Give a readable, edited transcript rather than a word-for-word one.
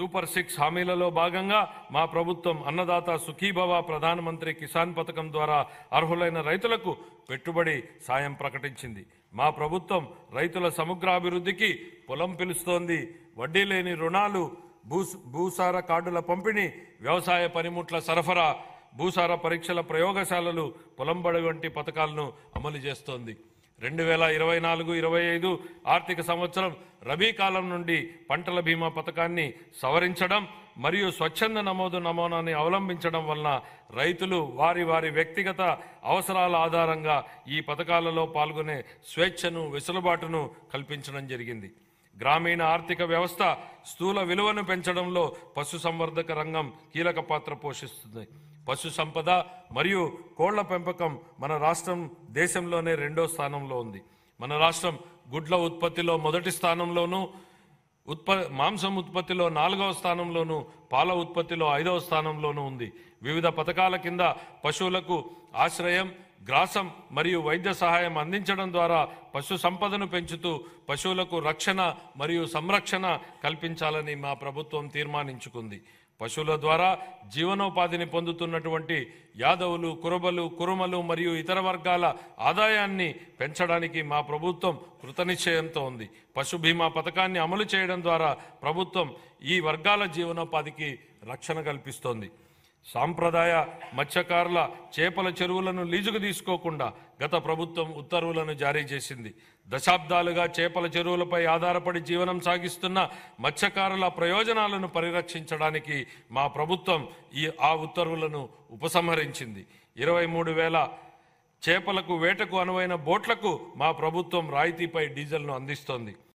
Super 6 హామీలలో భాగంగా మా ప్రభుత్వం అన్నదాత సుఖీభవ ప్రధానమంత్రి కిసాన్ పథకం ద్వారా అర్హులైన రైతులకు పెట్టుబడి సాయం ప్రకటించింది. మా ప్రభుత్వం రైతుల సమగ్రాభివృద్ధికి పొలం పిలుస్తోంది. వడ్డీ లేని రుణాలు, భూసార కార్డుల పంపిణీ, వ్యవసాయ పనిముట్ల సరఫరా, భూసార పరీక్షల ప్రయోగశాలలు, పొలం బడి వంటి పథకాలను అమలు చేస్తోంది. 2024-25 ఆర్థిక సంవత్సరం రబీ కాలం నుండి పంటల బీమా పథకాన్ని సవరించడం మరియు స్వచ్ఛంద నమూనాని అవలంబించడం వలన రైతులు వారి వ్యక్తిగత అవసరాల ఆధారంగా ఈ పథకాలలో పాల్గొనే స్వేచ్ఛను, వెసులుబాటును కల్పించడం జరిగింది. గ్రామీణ ఆర్థిక వ్యవస్థ స్థూల విలువను పెంచడంలో పశుసంవర్ధక రంగం కీలక పాత్ర పోషిస్తుంది. పశు సంపద మరియు కోళ్ల పెంపకం మన రాష్ట్రం దేశంలోనే 2వ స్థానంలో ఉంది. మన రాష్ట్రం గుడ్ల ఉత్పత్తిలో మొదటి స్థానంలోనూ, మాంసం ఉత్పత్తిలో 4వ స్థానంలోనూ, పాల ఉత్పత్తిలో 5వ స్థానంలోనూ ఉంది. వివిధ పథకాల కింద పశువులకు ఆశ్రయం, గ్రాసం మరియు వైద్య సహాయం అందించడం ద్వారా పశు సంపదను పెంచుతూ పశువులకు రక్షణ మరియు సంరక్షణ కల్పించాలని మా ప్రభుత్వం తీర్మానించుకుంది. పశువుల ద్వారా జీవనోపాధిని పొందుతున్నటువంటి యాదవులు, కురబలు, కురుమలు మరియు ఇతర వర్గాల ఆదాయాన్ని పెంచడానికి మా ప్రభుత్వం కృతనిశ్చయంతో ఉంది. పశు బీమా పథకాన్ని అమలు చేయడం ద్వారా ప్రభుత్వం ఈ వర్గాల జీవనోపాధికి రక్షణ కల్పిస్తోంది. సాంప్రదాయ మత్స్యకారుల చేపల చెరువులను లీజుకు తీసుకోకుండా గత ప్రభుత్వం ఉత్తర్వులను జారీ చేసింది. దశాబ్దాలుగా చేపల చెరువులపై ఆధారపడి జీవనం సాగిస్తున్న మత్స్యకారుల ప్రయోజనాలను పరిరక్షించడానికి మా ప్రభుత్వం ఆ ఉత్తర్వులను ఉపసంహరించింది. 23,000 చేపలకు, వేటకు అనువైన బోట్లకు మా ప్రభుత్వం రాయితీపై డీజిల్ను అందిస్తోంది.